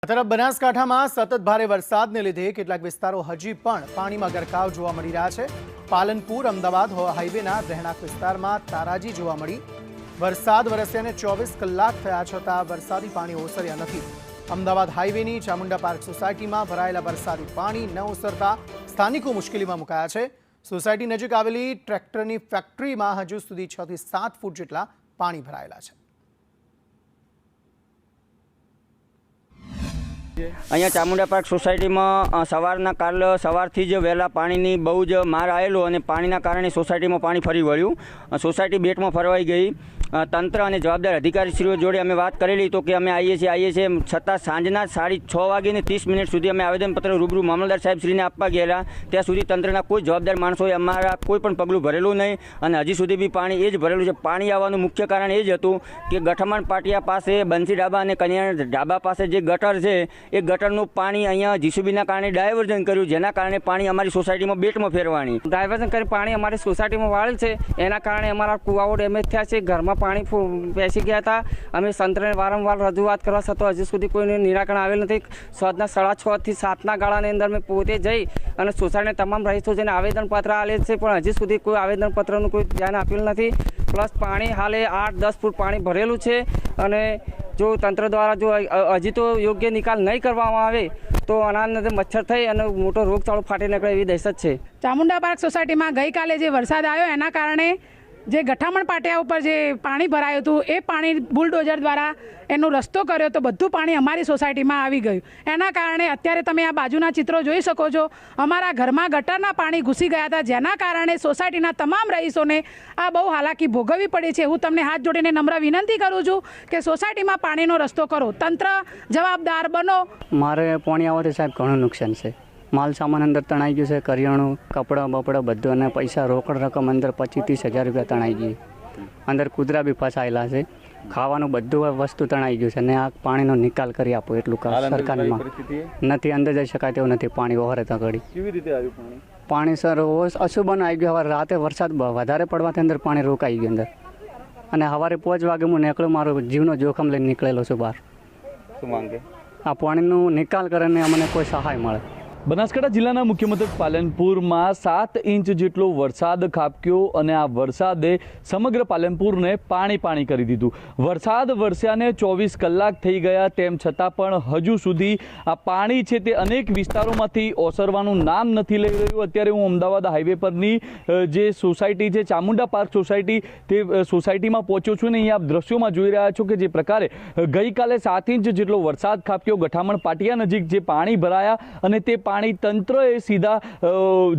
તરફ બનાસકાંઠામાં સતત ભારે વરસાદને લીધે કેટલાક વિસ્તારો હજી પણ પાણીમાં ગરકાવ જોવા મળી રહ્યા છે। પાલનપુર અમદાવાદ હાઈવેના રહેણાંક વિસ્તારમાં તારાજી જોવા મળી। વરસાદ વરસ્યાને 24 કલાક થયા છતાં વરસાદી પાણી ઓસર્યા નથી। અમદાવાદ હાઈવેની ચામુંડા પાર્ક સોસાયટીમાં ભરાયેલા વરસાદી પાણી ન ઓસરતા સ્થાનિકો મુશ્કેલીમાં મુકાયા છે। સોસાયટી નજીક આવેલી ટ્રેક્ટરની ફેક્ટરીમાં હજુ સુધી 6 થી 7 ફૂટ જેટલા પાણી ભરાયેલા છે। અહીંયા ચામુંડા પાર્ક સોસાયટીમાં કાલ સવારથી જ વહેલા પાણીની બહુ જ માર આવેલો અને પાણીના કારણે સોસાયટીમાં પાણી ફરી વળ્યું। સોસાયટી બેટમાં ફરવાઈ ગઈ। તંત્ર અને જવાબદાર અધિકારીશ્રીઓ જોડે અમે વાત કરેલી તો કે અમે આવીએ છીએ છતાં સાંજના 6:30 સુધી અમે આવેદનપત્ર રૂબરૂ મામલતદાર સાહેબશ્રીને આપવા ગયેલા। ત્યાં સુધી તંત્રના કોઈ જવાબદાર માણસોએ અમારા કોઈ પણ પગલું ભરેલું નહીં અને હજી સુધી બી પાણી એ જ ભરેલું છે। પાણી આવવાનું મુખ્ય કારણ એ જ હતું કે ગઠમણ પાટિયા પાસે બંસી ડાબા અને કન્યાણ ડાબા પાસે જે ગટર છે એ ગટરનું પાણી અહીંયા જીસીબીના કારણે ડાયવર્ઝન કર્યું, જેના કારણે પાણી અમારી સોસાયટીમાં બેટમાં ફેરવાણી ડાયવર્ઝન કરી પાણી અમારી સોસાયટીમાં વાળેલ છે। એના કારણે અમારા કુવાઓ ડેમેજ થયા છે, ઘરમાં પાણી બેસી ગયા હતા। અમે તંત્રને વારંવાર રજૂઆત કરવા છતાં હજી સુધી કોઈને નિરાકરણ આવેલ નથી। સાંજના 6:30 થી 7ના ગાળાની અંદર મેં પોતે જઈ અને સોસાયટીના તમામ રહીશો જેને આવેદનપત્ર આવેલ છે, પણ હજી સુધી કોઈ આવેદનપત્રનું કોઈ ધ્યાન આપેલ નથી। પ્લસ પાણી હાલે 8-10 ફૂટ પાણી ભરેલું છે અને જો તંત્ર દ્વારા જો હજી તો યોગ્ય નિકાલ નહીં કરવામાં આવે તો આના મચ્છર થઈ અને મોટો રોગચાળો ફાટી નીકળે એવી દહેશત છે। ચામુંડા પાર્ક સોસાયટીમાં ગઈકાલે જે વરસાદ આવ્યો એના કારણે જે ગઠામણ પાટિયા ઉપર જે પાણી ભરાયું હતું એ પાણી બુલડોઝર દ્વારા એનો રસ્તો કર્યો તો બધું પાણી અમારી સોસાયટીમાં આવી ગયું। એના કારણે અત્યારે તમે આ બાજુના ચિત્રો જોઈ શકો છો, અમારા ઘરમાં ગટરના પાણી ઘૂસી ગયા હતા, જેના કારણે સોસાયટીના તમામ રહીશોને આ બહુ હાલાકી ભોગવવી પડી છે। હું તમને હાથ જોડીને નમ્ર વિનંતી કરું છું કે સોસાયટીમાં પાણીનો રસ્તો કરો, તંત્ર જવાબદાર બનો। મારે પાણી આવવાથી સાહેબ ઘણું નુકસાન છે। માલ સામાન અંદર તણાઈ ગયું છે, કરિયાણું, કપડાં બપડા બધું, અને પૈસા રોકડ રકમ અંદર 25-30 હજાર રૂપિયા તણાઈ ગઈ। અંદર કૂતરા બી ફસાયેલા છે, ખાવાનું બધું વસ્તુ તણાઈ ગયું છે, અને આ પાણીનો નિકાલ કરી આપો એટલું સરકારમાં નથી। અંદર જઈ શકાય તેવું નથી પાણી વહરે તો ઘડી। કેવી રીતે આવ્યું પાણી? પાણી સર અશુભન આવી ગયું। હવે રાતે વરસાદ વધારે પડવાથી અંદર પાણી રોકાઈ ગયું અંદર, અને સવારે 5 વાગે હું નીકળ્યો, મારો જીવનો જોખમ લઈને નીકળેલો છું બહાર। શું માંગે? આ પાણીનું નિકાલ કરે ને અમને કોઈ સહાય મળે। બનાસકાંઠા જિલ્લાના મુખ્ય મથક પાલનપુરમાં 7 ઇંચ જેટલો વરસાદ ખાબક્યો અને આ વરસાદે સમગ્ર પાલનપુરને પાણી કરી દીધું। વરસાદ વરસ્યાને 24 કલાક થઈ ગયા, તેમ છતાં પણ હજુ સુધી આ પાણી છે તે અનેક વિસ્તારોમાંથી ઓસરવાનું નામ નથી લઈ રહ્યું। અત્યારે હું અમદાવાદ હાઈવે પરની જે સોસાયટી છે ચામુંડા પાર્ક સોસાયટી, તે સોસાયટીમાં પહોંચ્યો છું અને અહીંયા આપ દ્રશ્યોમાં જોઈ રહ્યા છો કે જે પ્રકારે ગઈકાલે 7 ઇંચ જેટલો વરસાદ ખાબક્યો, ગઠામણ પાટિયા નજીક જે પાણી ભરાયા અને તે પાણી તંત્રએ સીધા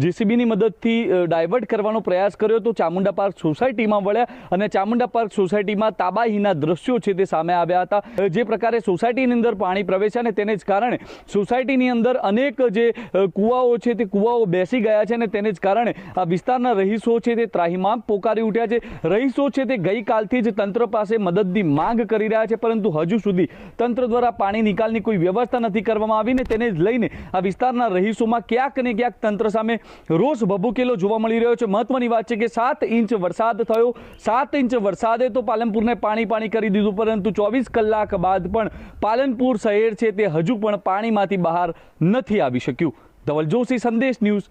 જેસીબીની મદદથી ડાયવર્ટ કરવાનો પ્રયાસ કર્યો તો ચામુંડા પાર્ક સોસાયટીમાં વળ્યા અને ચામુંડા પાર્ક સોસાયટીમાં તાબાહીના દ્રશ્યો છે તે સામે આવ્યા હતા। જે પ્રકારે સોસાયટીની અંદર પાણી પ્રવેશ્યા ને તેને જ કારણે સોસાયટીની અંદર અનેક જે કૂવાઓ છે તે કૂવાઓ બેસી ગયા છે અને તેને જ કારણે આ વિસ્તારના રહીશો છે તે ત્રાહિમામ પોકારી ઉઠ્યા છે। રહીશો છે તે ગઈકાલથી જ તંત્ર પાસે મદદની માંગ કરી રહ્યા છે, પરંતુ હજુ સુધી તંત્ર દ્વારા પાણી નિકાલની કોઈ વ્યવસ્થા નથી કરવામાં આવી ને તેને જ લઈને આ વિસ્તારના રહીશોમાં ક્યાંક ને ક્યાંક તંત્ર સામે રોષ ભભૂકેલો જોવા મળી રહ્યો છે। મહત્વની વાત છે કે 7 ઇંચ વરસાદ થયો, 7 ઇંચ વરસાદે તો પાલનપુરને પાણી કરી દીધું, પરંતુ 24 કલાક બાદ પણ પાલનપુર શહેર છે તે હજુ પણ પાણીમાંથી બહાર નથી આવી શક્યું। ધવલ જોશી, સંદેશ ન્યૂઝ,